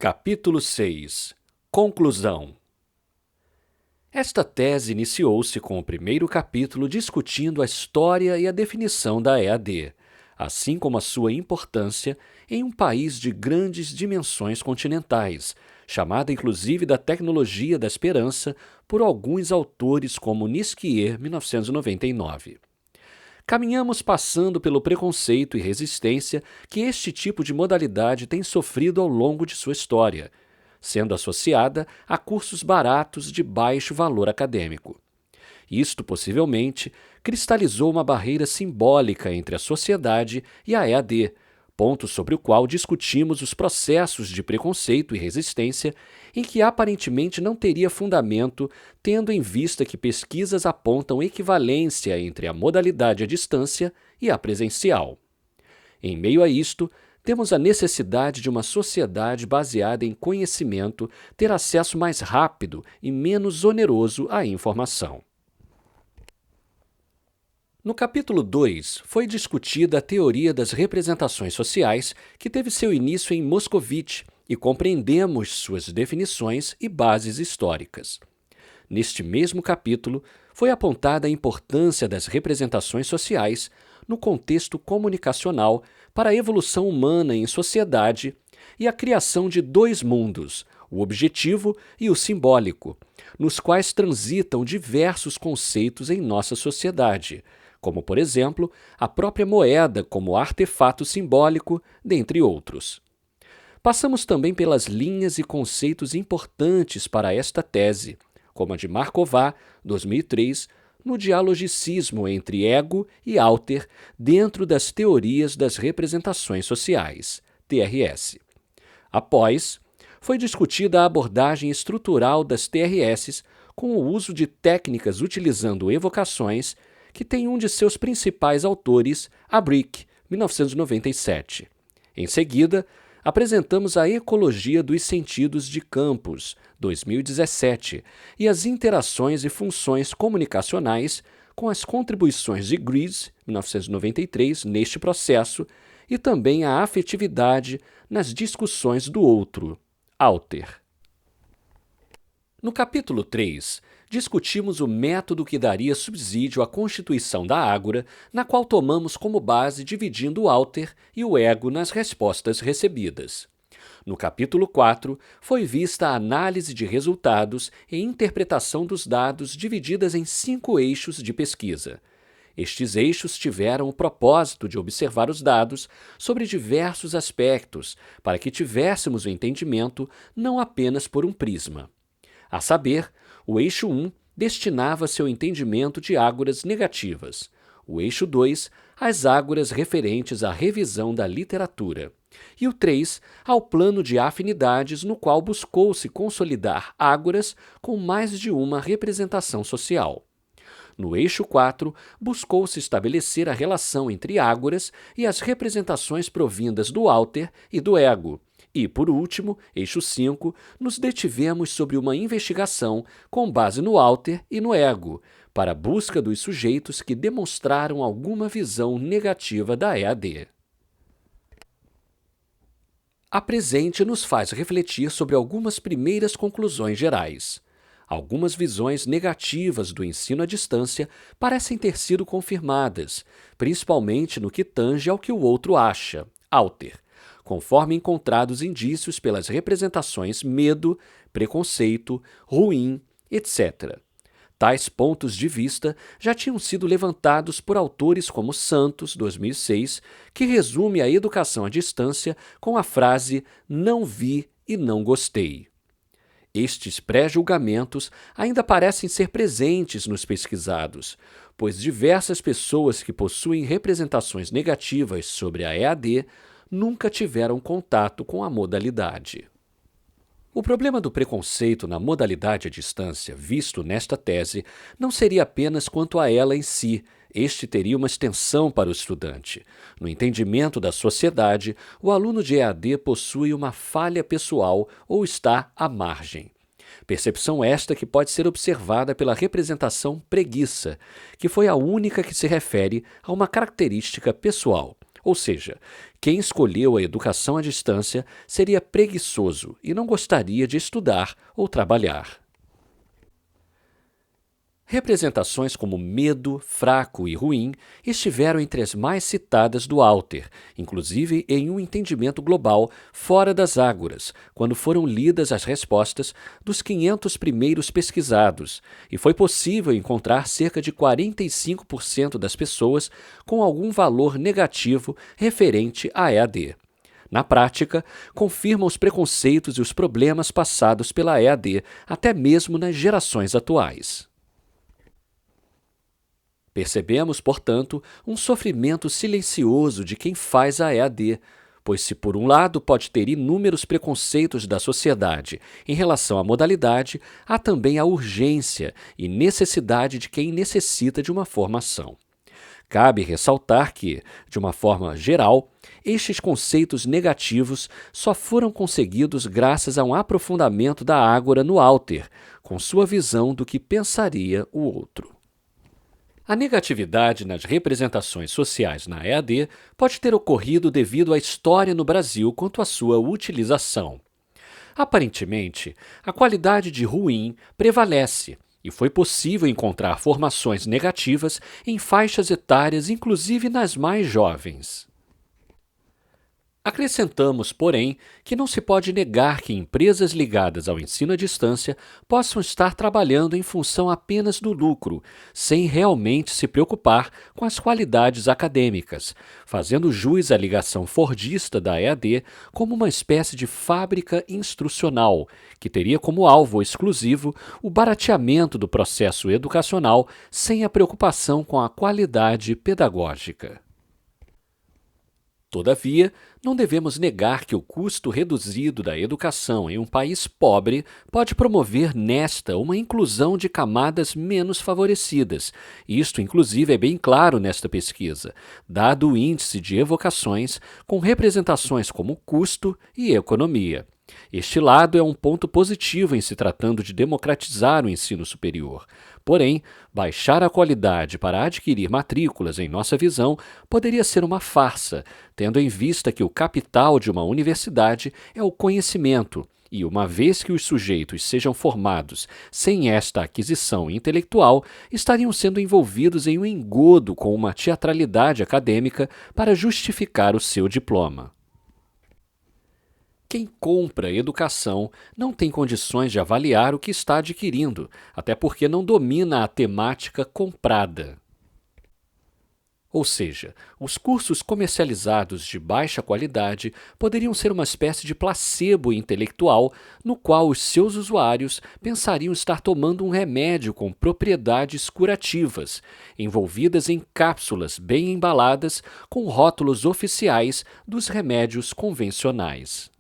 Capítulo 6 Conclusão. Esta tese iniciou-se com o primeiro capítulo discutindo a história e a definição da EAD, assim como a sua importância em um país de grandes dimensões continentais, chamada inclusive da tecnologia da esperança por alguns autores como Nisquier, 1999. Caminhamos passando pelo preconceito e resistência que este tipo de modalidade tem sofrido ao longo de sua história, sendo associada a cursos baratos de baixo valor acadêmico. Isto, possivelmente, cristalizou uma barreira simbólica entre a sociedade e a EAD, ponto sobre o qual discutimos os processos de preconceito e resistência em que aparentemente não teria fundamento, tendo em vista que pesquisas apontam equivalência entre a modalidade à distância e a presencial. Em meio a isto, temos a necessidade de uma sociedade baseada em conhecimento ter acesso mais rápido e menos oneroso à informação. No capítulo 2, foi discutida a teoria das representações sociais, que teve seu início em Moscovitch, e compreendemos suas definições e bases históricas. Neste mesmo capítulo, foi apontada a importância das representações sociais no contexto comunicacional para a evolução humana em sociedade e a criação de dois mundos, o objetivo e o simbólico, nos quais transitam diversos conceitos em nossa sociedade, como, por exemplo, a própria moeda como artefato simbólico, dentre outros. Passamos também pelas linhas e conceitos importantes para esta tese, como a de Marková, 2003, no dialogicismo entre ego e alter dentro das teorias das representações sociais, TRS. Após, foi discutida a abordagem estrutural das TRS com o uso de técnicas utilizando evocações, que tem um de seus principais autores, Abric, 1997. Em seguida, apresentamos a Ecologia dos Sentidos de Campos, 2017, e as interações e funções comunicacionais com as contribuições de Gries, 1993, neste processo, e também a afetividade nas discussões do outro, Alter. No capítulo 3, discutimos o método que daria subsídio à constituição da ágora, na qual tomamos como base dividindo o alter e o ego nas respostas recebidas. No capítulo 4, foi vista a análise de resultados e interpretação dos dados divididas em 5 eixos de pesquisa. Estes eixos tiveram o propósito de observar os dados sobre diversos aspectos, para que tivéssemos o entendimento não apenas por um prisma. A saber, o eixo 1 destinava-se ao entendimento de ágoras negativas, o eixo 2 às ágoras referentes à revisão da literatura, e o 3 ao plano de afinidades, no qual buscou-se consolidar ágoras com mais de uma representação social. No eixo 4, buscou-se estabelecer a relação entre ágoras e as representações provindas do alter e do ego. E, por último, eixo 5, nos detivemos sobre uma investigação com base no alter e no ego, para a busca dos sujeitos que demonstraram alguma visão negativa da EAD. A presente nos faz refletir sobre algumas primeiras conclusões gerais. Algumas visões negativas do ensino à distância parecem ter sido confirmadas, principalmente no que tange ao que o outro acha, alter, conforme encontrados indícios pelas representações medo, preconceito, ruim, etc. Tais pontos de vista já tinham sido levantados por autores como Santos, 2006, que resume a educação à distância com a frase "não vi e não gostei". Estes pré-julgamentos ainda parecem ser presentes nos pesquisados, pois diversas pessoas que possuem representações negativas sobre a EAD nunca tiveram contato com a modalidade. O problema do preconceito na modalidade à distância, visto nesta tese, não seria apenas quanto a ela em si. Este teria uma extensão para o estudante. No entendimento da sociedade, o aluno de EAD possui uma falha pessoal ou está à margem. Percepção esta que pode ser observada pela representação preguiça, que foi a única que se refere a uma característica pessoal, Ou seja, quem escolheu a educação à distância seria preguiçoso e não gostaria de estudar ou trabalhar. Representações como medo, fraco e ruim estiveram entre as mais citadas do Alter, inclusive em um entendimento global fora das ágoras, quando foram lidas as respostas dos 500 primeiros pesquisados, e foi possível encontrar cerca de 45% das pessoas com algum valor negativo referente à EAD. Na prática, confirma os preconceitos e os problemas passados pela EAD, até mesmo nas gerações atuais. Percebemos, portanto, um sofrimento silencioso de quem faz a EAD, pois se por um lado pode ter inúmeros preconceitos da sociedade em relação à modalidade, há também a urgência e necessidade de quem necessita de uma formação. Cabe ressaltar que, de uma forma geral, estes conceitos negativos só foram conseguidos graças a um aprofundamento da ágora no Alter, com sua visão do que pensaria o outro. A negatividade nas representações sociais na EAD pode ter ocorrido devido à história no Brasil quanto à sua utilização. Aparentemente, a qualidade de ruim prevalece e foi possível encontrar formações negativas em faixas etárias, inclusive nas mais jovens. Acrescentamos, porém, que não se pode negar que empresas ligadas ao ensino à distância possam estar trabalhando em função apenas do lucro, sem realmente se preocupar com as qualidades acadêmicas, fazendo jus à ligação fordista da EAD como uma espécie de fábrica instrucional, que teria como alvo exclusivo o barateamento do processo educacional sem a preocupação com a qualidade pedagógica. Todavia, não devemos negar que o custo reduzido da educação em um país pobre pode promover nesta uma inclusão de camadas menos favorecidas. Isto, inclusive, é bem claro nesta pesquisa, dado o índice de evocações com representações como custo e economia. Este lado é um ponto positivo em se tratando de democratizar o ensino superior. Porém, baixar a qualidade para adquirir matrículas, em nossa visão, poderia ser uma farsa, tendo em vista que o capital de uma universidade é o conhecimento, e uma vez que os sujeitos sejam formados sem esta aquisição intelectual, estariam sendo envolvidos em um engodo com uma teatralidade acadêmica para justificar o seu diploma. Quem compra educação não tem condições de avaliar o que está adquirindo, até porque não domina a temática comprada. Ou seja, os cursos comercializados de baixa qualidade poderiam ser uma espécie de placebo intelectual no qual os seus usuários pensariam estar tomando um remédio com propriedades curativas, envolvidas em cápsulas bem embaladas com rótulos oficiais dos remédios convencionais.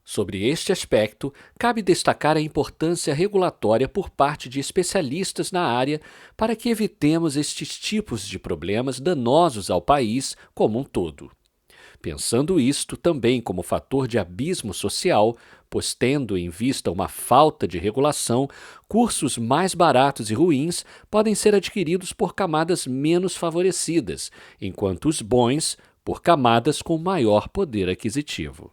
Sobre este aspecto, cabe destacar a importância regulatória por parte de especialistas na área para que evitemos estes tipos de problemas danosos ao país como um todo. Pensando isto também como fator de abismo social, pois tendo em vista uma falta de regulação, cursos mais baratos e ruins podem ser adquiridos por camadas menos favorecidas, enquanto os bons por camadas com maior poder aquisitivo.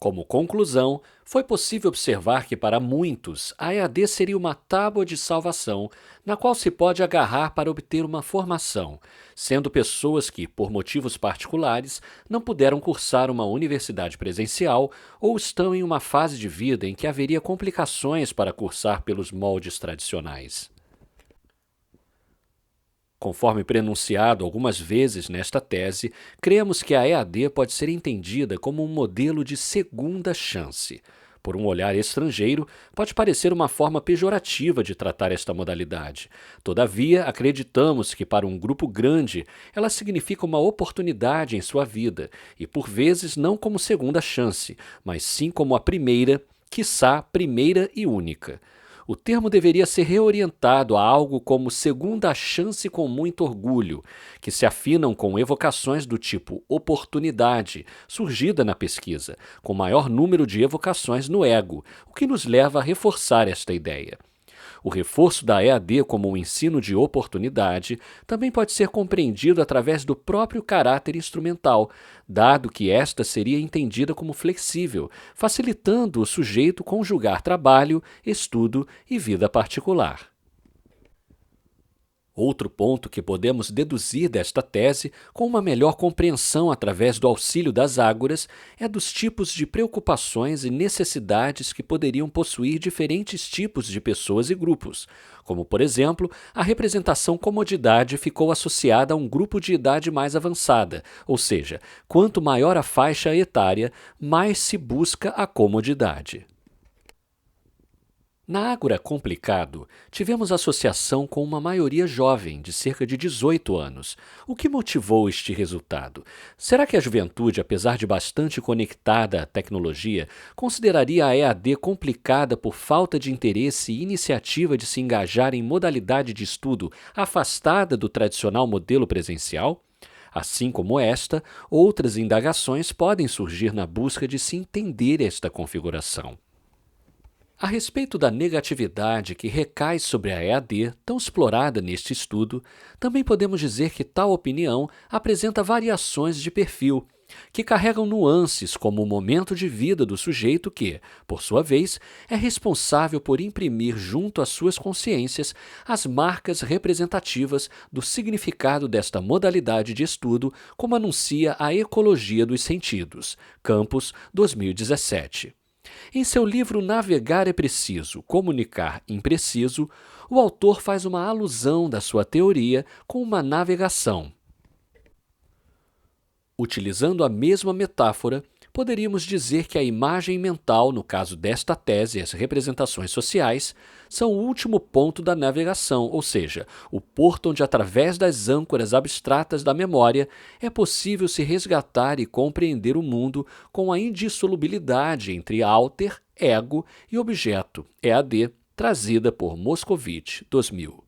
Como conclusão, foi possível observar que para muitos a EAD seria uma tábua de salvação na qual se pode agarrar para obter uma formação, sendo pessoas que, por motivos particulares, não puderam cursar uma universidade presencial ou estão em uma fase de vida em que haveria complicações para cursar pelos moldes tradicionais. Conforme prenunciado algumas vezes nesta tese, cremos que a EAD pode ser entendida como um modelo de segunda chance. Por um olhar estrangeiro, pode parecer uma forma pejorativa de tratar esta modalidade. Todavia, acreditamos que para um grupo grande, ela significa uma oportunidade em sua vida, e por vezes não como segunda chance, mas sim como a primeira, quiçá primeira e única. O termo deveria ser reorientado a algo como segunda chance com muito orgulho, que se afinam com evocações do tipo oportunidade, surgida na pesquisa, com maior número de evocações no ego, o que nos leva a reforçar esta ideia. O reforço da EAD como um ensino de oportunidade também pode ser compreendido através do próprio caráter instrumental, dado que esta seria entendida como flexível, facilitando o sujeito conjugar trabalho, estudo e vida particular. Outro ponto que podemos deduzir desta tese, com uma melhor compreensão através do auxílio das ágoras, é dos tipos de preocupações e necessidades que poderiam possuir diferentes tipos de pessoas e grupos, como, por exemplo, a representação comodidade ficou associada a um grupo de idade mais avançada, ou seja, quanto maior a faixa etária, mais se busca a comodidade. Na Ágora Complicado, tivemos associação com uma maioria jovem, de cerca de 18 anos. O que motivou este resultado? Será que a juventude, apesar de bastante conectada à tecnologia, consideraria a EAD complicada por falta de interesse e iniciativa de se engajar em modalidade de estudo afastada do tradicional modelo presencial? Assim como esta, outras indagações podem surgir na busca de se entender esta configuração. A respeito da negatividade que recai sobre a EAD, tão explorada neste estudo, também podemos dizer que tal opinião apresenta variações de perfil, que carregam nuances como o momento de vida do sujeito que, por sua vez, é responsável por imprimir junto às suas consciências as marcas representativas do significado desta modalidade de estudo, como anuncia a Ecologia dos Sentidos, Campus 2017. Em seu livro Navegar é Preciso, Comunicar Impreciso, o autor faz uma alusão da sua teoria com uma navegação. Utilizando a mesma metáfora, poderíamos dizer que a imagem mental, no caso desta tese, as representações sociais, são o último ponto da navegação, ou seja, o porto onde, através das âncoras abstratas da memória, é possível se resgatar e compreender o mundo com a indissolubilidade entre alter, ego e objeto, EAD, trazida por Moscovitch, 2000.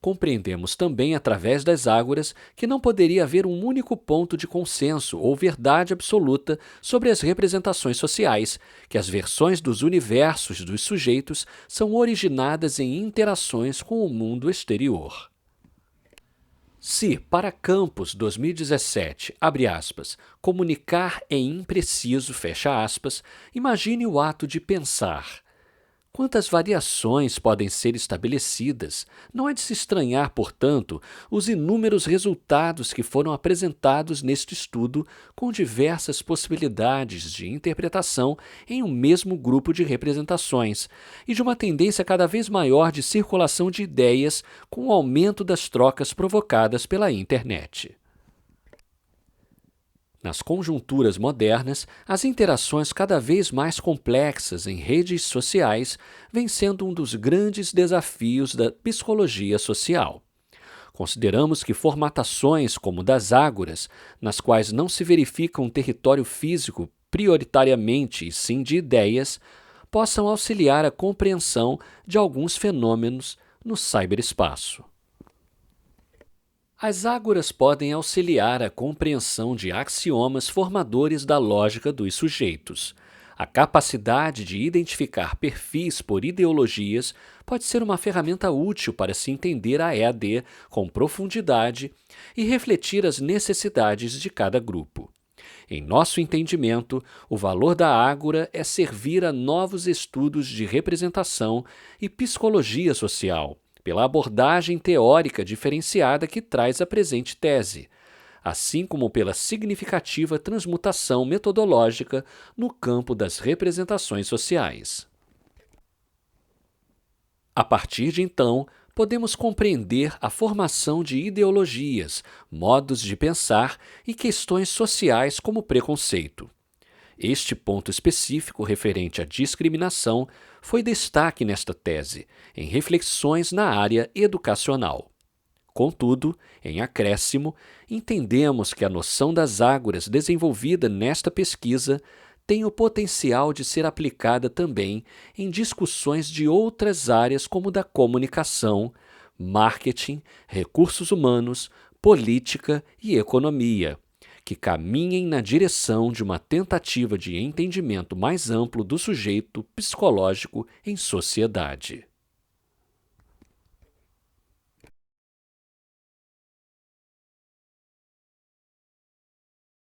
Compreendemos também, através das ágoras, que não poderia haver um único ponto de consenso ou verdade absoluta sobre as representações sociais, que as versões dos universos dos sujeitos são originadas em interações com o mundo exterior. Se, para Campus 2017, abre aspas, comunicar é impreciso, fecha aspas, imagine o ato de pensar. Quantas variações podem ser estabelecidas? Não é de se estranhar, portanto, os inúmeros resultados que foram apresentados neste estudo com diversas possibilidades de interpretação em um mesmo grupo de representações e de uma tendência cada vez maior de circulação de ideias com o aumento das trocas provocadas pela internet. Nas conjunturas modernas, as interações cada vez mais complexas em redes sociais vêm sendo um dos grandes desafios da psicologia social. Consideramos que formatações como das ágoras, nas quais não se verifica um território físico prioritariamente e sim de ideias, possam auxiliar a compreensão de alguns fenômenos no ciberespaço. As ágoras podem auxiliar a compreensão de axiomas formadores da lógica dos sujeitos. A capacidade de identificar perfis por ideologias pode ser uma ferramenta útil para se entender a EAD com profundidade e refletir as necessidades de cada grupo. Em nosso entendimento, o valor da ágora é servir a novos estudos de representação e psicologia social, pela abordagem teórica diferenciada que traz a presente tese, assim como pela significativa transmutação metodológica no campo das representações sociais. A partir de então, podemos compreender a formação de ideologias, modos de pensar e questões sociais como preconceito. Este ponto específico referente à discriminação foi destaque nesta tese, em reflexões na área educacional. Contudo, em acréscimo, entendemos que a noção das ágoras desenvolvida nesta pesquisa tem o potencial de ser aplicada também em discussões de outras áreas como da comunicação, marketing, recursos humanos, política e economia, que caminhem na direção de uma tentativa de entendimento mais amplo do sujeito psicológico em sociedade.